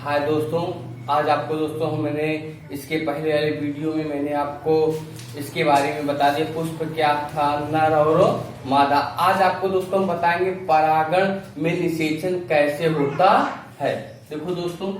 हाय दोस्तों, आज आपको दोस्तों मैंने इसके पहले वाले वीडियो में मैंने आपको इसके बारे में बता दिया पुष्प क्या था, नर और मादा। आज आपको दोस्तों हम बताएंगे परागण में निषेचन कैसे होता है। देखो दोस्तों,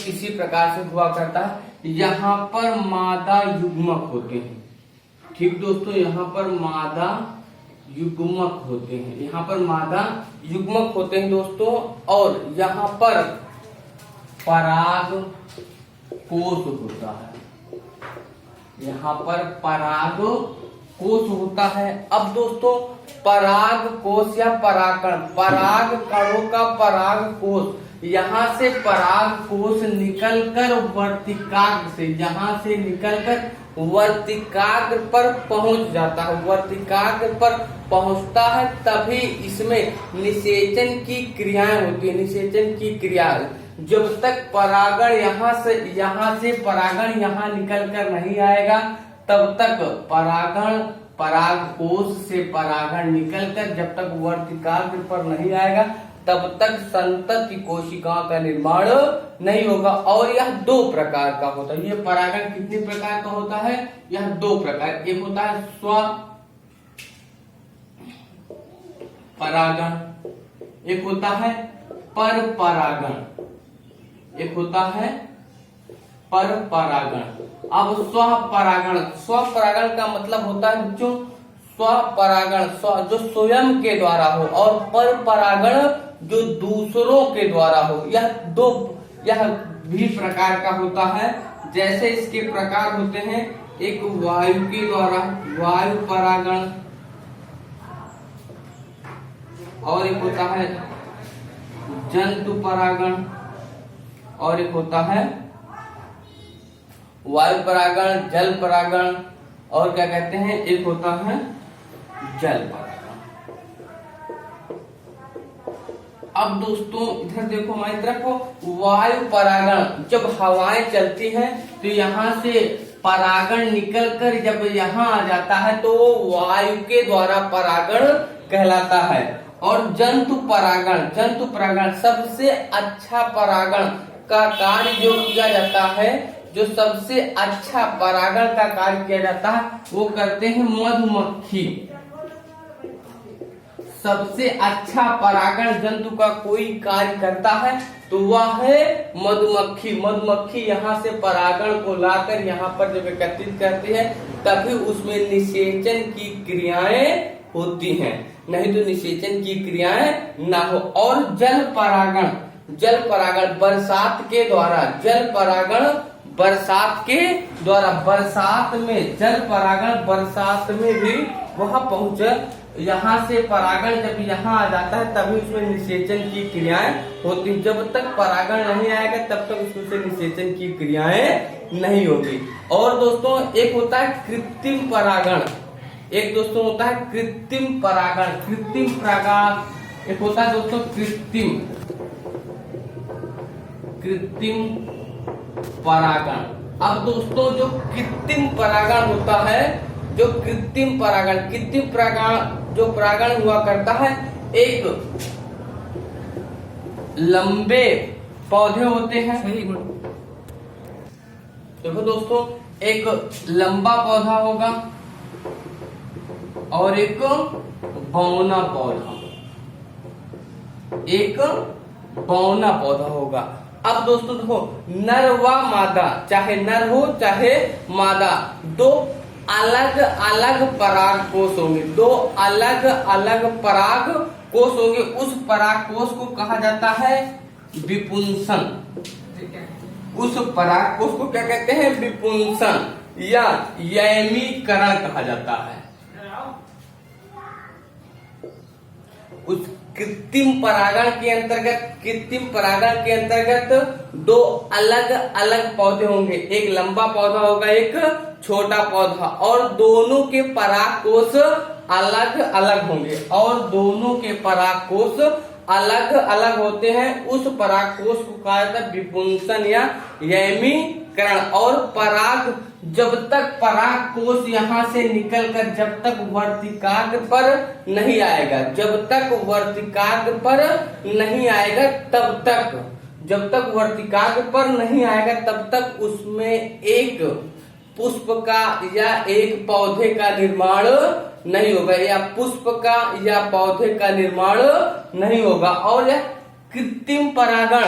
इसी प्रकार से हुआ करता है। यहाँ पर मादा युग्मक होते हैं। ठीक दोस्तों, यहाँ पर मादा युग्मक होते हैं। यहाँ पर मादा युग्मक होते हैं दोस्तों, और यहाँ पर पराग कोश होता है। यहाँ पर पराग कोश होता है। अब दोस्तों, पराग कोश या परागकण, पराग कणों का पराग कोश, यहाँ से पराग कोश निकलकर वर्तिकाग्र से, यहाँ से निकलकर वर्तिकाग्र पर पहुंच जाता है। वर्तिकाग्र पर पहुंचता है, तभी इसमें निषेचन की क्रियाएं होती है। निषेचन की क्रिया, जब तक परागण यहाँ से परागण यहाँ निकल कर नहीं आएगा, तब तक परागण पराग कोश से परागण निकलकर जब तक वर्तिकाग्र पर नहीं आएगा, तब तक संतति कोशिकाओं का निर्माण नहीं होगा। और यह दो प्रकार का होता है। यह परागण कितने प्रकार का होता है? यह दो प्रकार, एक होता है स्व परागण, एक होता है पर परागण, एक होता है पर परागण। अब स्व परागण का मतलब होता है जो स्वपरागण जो स्वयं के द्वारा हो, और पर परागण जो दूसरों के द्वारा हो। यह भी प्रकार का होता है। जैसे इसके प्रकार होते हैं, एक वायु के द्वारा वायु परागण, और एक होता है जंतु परागण, और एक होता है वायु परागण, जल परागण, और क्या कहते हैं, एक होता है जल परागण। अब दोस्तों इधर देखो, हमारी तरफ वायु परागण, जब हवाएं चलती हैं तो यहाँ से परागण निकलकर जब यहाँ आ जाता है तो वो वायु के द्वारा परागण कहलाता है। और जंतु परागण सबसे अच्छा परागण का कार्य जो किया जाता है, जो सबसे अच्छा परागण का कार्य किया जाता है, वो करते हैं मधुमक्खी। सबसे अच्छा परागण जंतु का कोई कार्य करता है तो वह है मधुमक्खी। मधुमक्खी यहाँ से परागण को लाकर यहाँ पर जब एकत्रित करती है, तभी उसमें निषेचन की क्रियाएं होती हैं, नहीं तो निषेचन की क्रियाएं ना हो। और जल परागण बरसात के द्वारा, जल परागण बरसात के द्वारा, बरसात में जल परागण बरसात में भी वह पहुंच, यहाँ से परागण जब यहाँ आ जाता है तभी उसमें निषेचन की क्रियाएं होती। जब तक परागण नहीं आएगा तब तक उसमें निषेचन की क्रियाएं नहीं होगी। और दोस्तों एक होता है कृत्रिम परागण, एक दोस्तों होता है कृत्रिम परागण। एक होता है दोस्तों कृत्रिम परागण। अब दोस्तों जो कृत्रिम परागण होता है, जो कृत्रिम परागण जो परागण हुआ करता है, एक लंबे पौधे होते हैं। देखो दोस्तों, एक लंबा पौधा होगा और एक बौना पौधा होगा। अब दोस्तों देखो, नर व मादा, चाहे नर हो चाहे मादा, दो अलग अलग पराग कोष होंगे, दो अलग अलग पराग कोष होंगे। उस पराग कोष को कहा जाता है विपुंसन। उस पराग कोष को क्या कहते हैं? विपुंसन या यैमीकरण कहा जाता है। उस कृत्रिम परागण के अंतर्गत दो अलग अलग पौधे होंगे, एक लंबा पौधा होगा, एक छोटा पौधा, और दोनों के पराग कोष अलग अलग होंगे, और दोनों के पराग कोष अलग अलग होते हैं। उस पराग कोष को कहा जाता है विपुंसन या यैमीकरण। और पराग जब तक पराग कोष यहाँ से निकलकर जब तक वर्तिकाग्र पर नहीं आएगा, जब तक वर्तिकाग्र पर नहीं आएगा तब तक, जब तक वर्तिकाग्र पर नहीं आएगा तब तक उसमें एक पुष्प का या एक पौधे का निर्माण नहीं होगा, या पुष्प का या पौधे का निर्माण नहीं होगा। और यह कृत्रिम परागण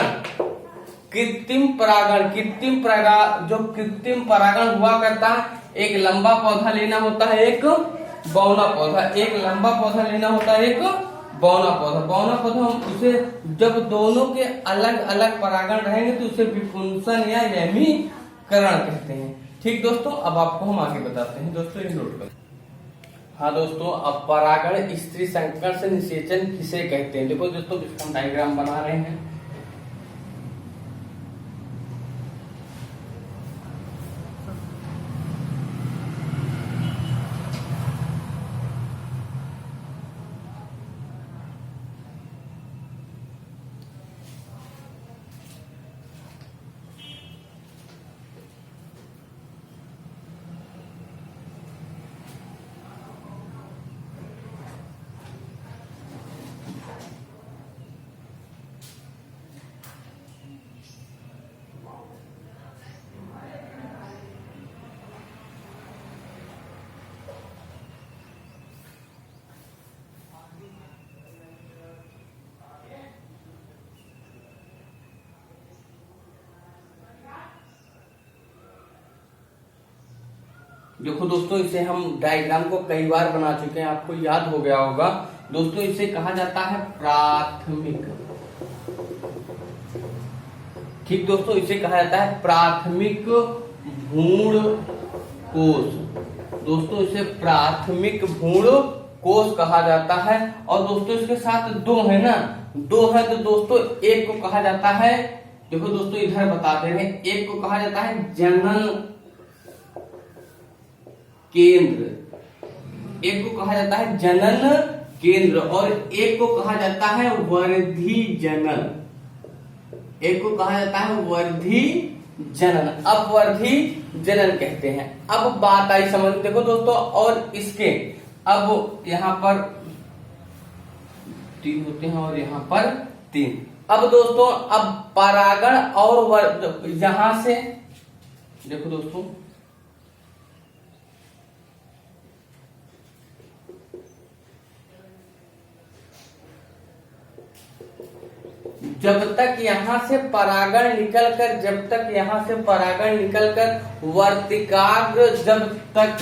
जो कृत्रिम परागण हुआ करता है, एक लंबा पौधा लेना होता है, एक बौना पौधा, एक लंबा पौधा लेना होता है, एक बौना पौधा। बौना पौधा हम उसे जब दोनों के अलग अलग परागण रहेंगे तो उसे विपुंसन या यैमीकरण कहते हैं। ठीक दोस्तों, अब आपको हम आगे बताते हैं। दोस्तों ये नोट कर। हाँ दोस्तों, अब परागण स्त्री संकरण से निषेचन किसे कहते हैं? देखो दोस्तों, इसका हम डायग्राम बना रहे हैं। देखो दोस्तों, इसे हम डायग्राम को कई बार बना चुके हैं, आपको याद हो गया होगा। दोस्तों इसे कहा जाता है प्राथमिक। ठीक दोस्तों, इसे कहा जाता है प्राथमिक भ्रूण कोष। दोस्तों इसे प्राथमिक भ्रूण कोष कहा जाता है। और दोस्तों इसके साथ दो है ना, दो है तो दोस्तों एक को कहा जाता है, देखो दोस्तों इधर बताते हैं, एक को कहा जाता है जनन केंद्र, एक को कहा जाता है जनन केंद्र, और एक को कहा जाता है वर्धी जनन, एक को कहा जाता है वर्धी जनन, अपवर्धी जनन कहते हैं। अब बात आई समझ, देखो दोस्तों, और इसके अब यहाँ पर 3 होते हैं और यहाँ पर 3। अब दोस्तों, अब परागण और यहां से देखो दोस्तों, जब तक यहाँ से परागण निकलकर, जब तक यहाँ से परागण निकलकर वर्तिकाग्र, जब तक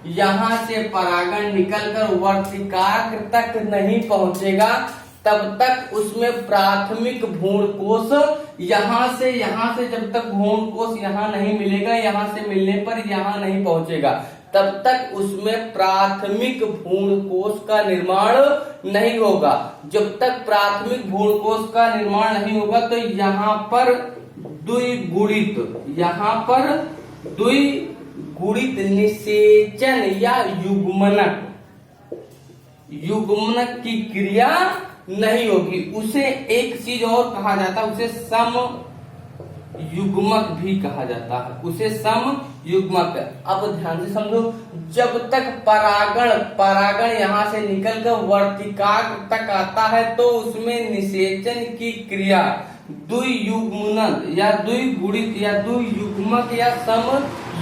यहाँ से परागण निकलकर वर्तिकाग्र तक नहीं पहुंचेगा तब तक उसमें प्राथमिक भ्रूण कोष यहाँ से जब तक भ्रूण कोष यहाँ नहीं मिलेगा, यहाँ से मिलने पर यहाँ नहीं पहुंचेगा, तब तक उसमें प्राथमिक भ्रूण कोष का निर्माण नहीं होगा। जब तक प्राथमिक भ्रूण कोष का निर्माण नहीं होगा तो यहाँ पर द्विगुणित निषेचन या युग्मनक की क्रिया नहीं होगी। उसे एक चीज और कहा जाता है, उसे सम युग्मक भी कहा जाता है, उसे सम युग्मक। अब ध्यान से समझो, जब तक परागण यहाँ से निकलकर वर्तिकाग्र तक आता है तो उसमें निषेचन की क्रिया द्वियुग्मन या द्विगुणित या द्वियुग्मक या सम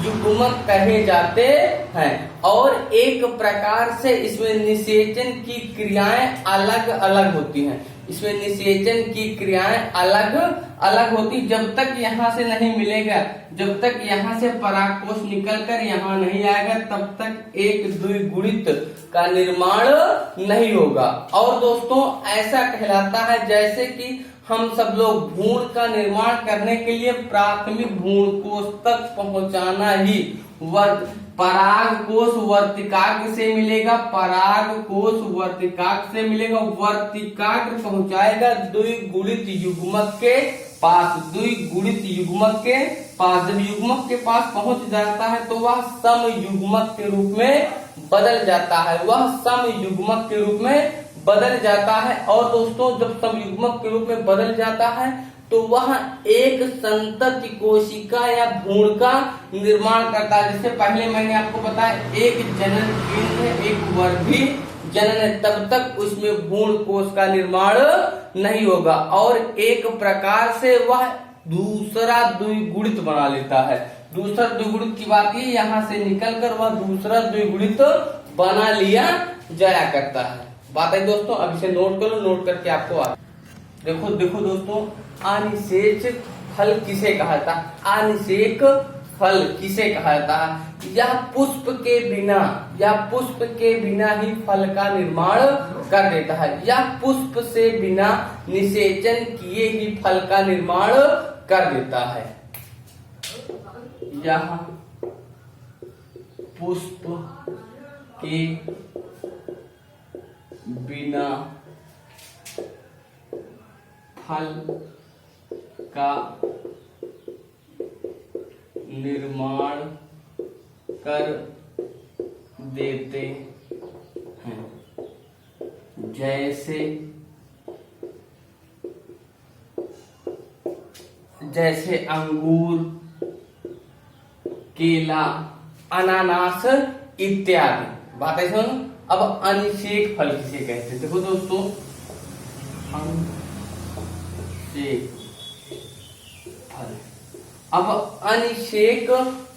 युग्मक कहे जाते हैं। और एक प्रकार से इसमें निषेचन की क्रियाएं अलग अलग होती हैं, इसमें निषेचन की क्रियाएं अलग अलग होती। जब तक यहाँ से नहीं मिलेगा, जब तक यहाँ से परागकोश निकलकर यहाँ नहीं आएगा, तब तक एक द्विगुणित का निर्माण नहीं होगा। और दोस्तों ऐसा कहलाता है जैसे कि हम सब लोग भ्रूण का निर्माण करने के लिए प्राथमिक भ्रूण कोश तक पहुंचाना ही पराग कोश वर्तिकाग्र से मिलेगा, पराग कोश वर्तिकाग्र से मिलेगा, वर्तिकाग्र पहुंचाएगा द्विगुणित युग्मक के पास, द्विगुणित युग्मक के पास। जब युग्मक के पास पहुंच जाता है तो वह सम युग्मक के रूप में बदल जाता है, वह सम युग्मक के रूप में बदल जाता है। और दोस्तों जब सम युग्मक के रूप में बदल जाता है तो वह एक संतति कोशिका या भ्रूण का निर्माण करता है। जैसे पहले मैंने आपको बताया एक जनन केंद्र है, एक वर्धी जनन है, तब तक उसमें भ्रूण कोश का निर्माण नहीं होगा और एक प्रकार से वह दूसरा द्विगुणित बना लेता है। दूसरा द्विगुणित की बात ये, यहाँ से निकलकर वह दूसरा द्विगुणित बना लिया जाया करता है। बात है दोस्तों, अब इसे नोट करो, नोट करके आपको देखो दोस्तों, अनिषेक फल किसे कहा था? अनिषेक फल किसे कहा था? यह पुष्प के बिना ही फल का निर्माण कर देता है। यह पुष्प से बिना निषेचन किए ही फल का निर्माण कर देता है। यह पुष्प के बिना फल का निर्माण कर देते हैं। जैसे अंगूर, केला, अनानास इत्यादि। बात है सुनो। अब अनिषेक फल किसे कहते हैं? देखो दोस्तों, अनिषेक फल। अब अनिषेक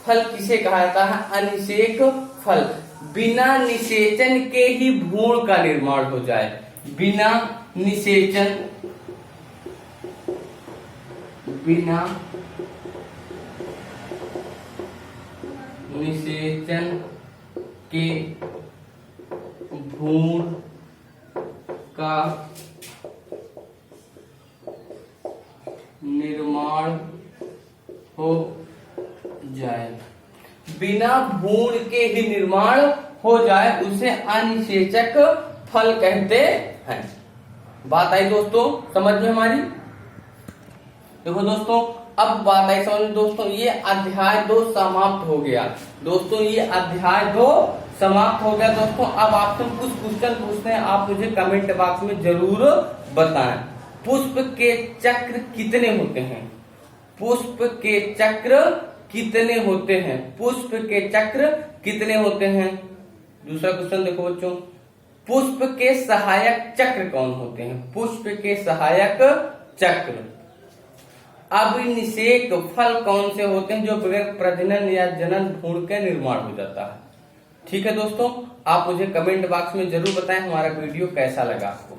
फल किसे कहा जाता है? अनिषेक फल बिना निषेचन के ही भ्रूण का निर्माण हो जाए, बिना निषेचन के भ्रूण का निर्माण हो जाए, बिना भ्रूण के ही निर्माण हो जाए, उसे अनिषेचक फल कहते हैं। बात आई दोस्तों समझ में हमारी? देखो दोस्तों, अब बात आई समझ में दोस्तों, ये अध्याय 2 समाप्त हो गया। दोस्तों ये अध्याय 2 समाप्त हो गया। दोस्तों अब आपसे कुछ क्वेश्चन पूछते हैं, आप मुझे कमेंट बॉक्स में जरूर बताएं। पुष्प के चक्र कितने होते हैं? पुष्प के चक्र कितने होते हैं? पुष्प के चक्र कितने होते हैं? दूसरा क्वेश्चन देखो बच्चों, पुष्प के सहायक चक्र कौन होते हैं? पुष्प के सहायक चक्र। अभिनिषेक फल कौन से होते हैं? जो बगैर प्रजनन या जनन भ्रूण के निर्माण हो जाता है। ठीक है दोस्तों, आप मुझे कमेंट बॉक्स में जरूर बताएं हमारा वीडियो कैसा लगा आपको।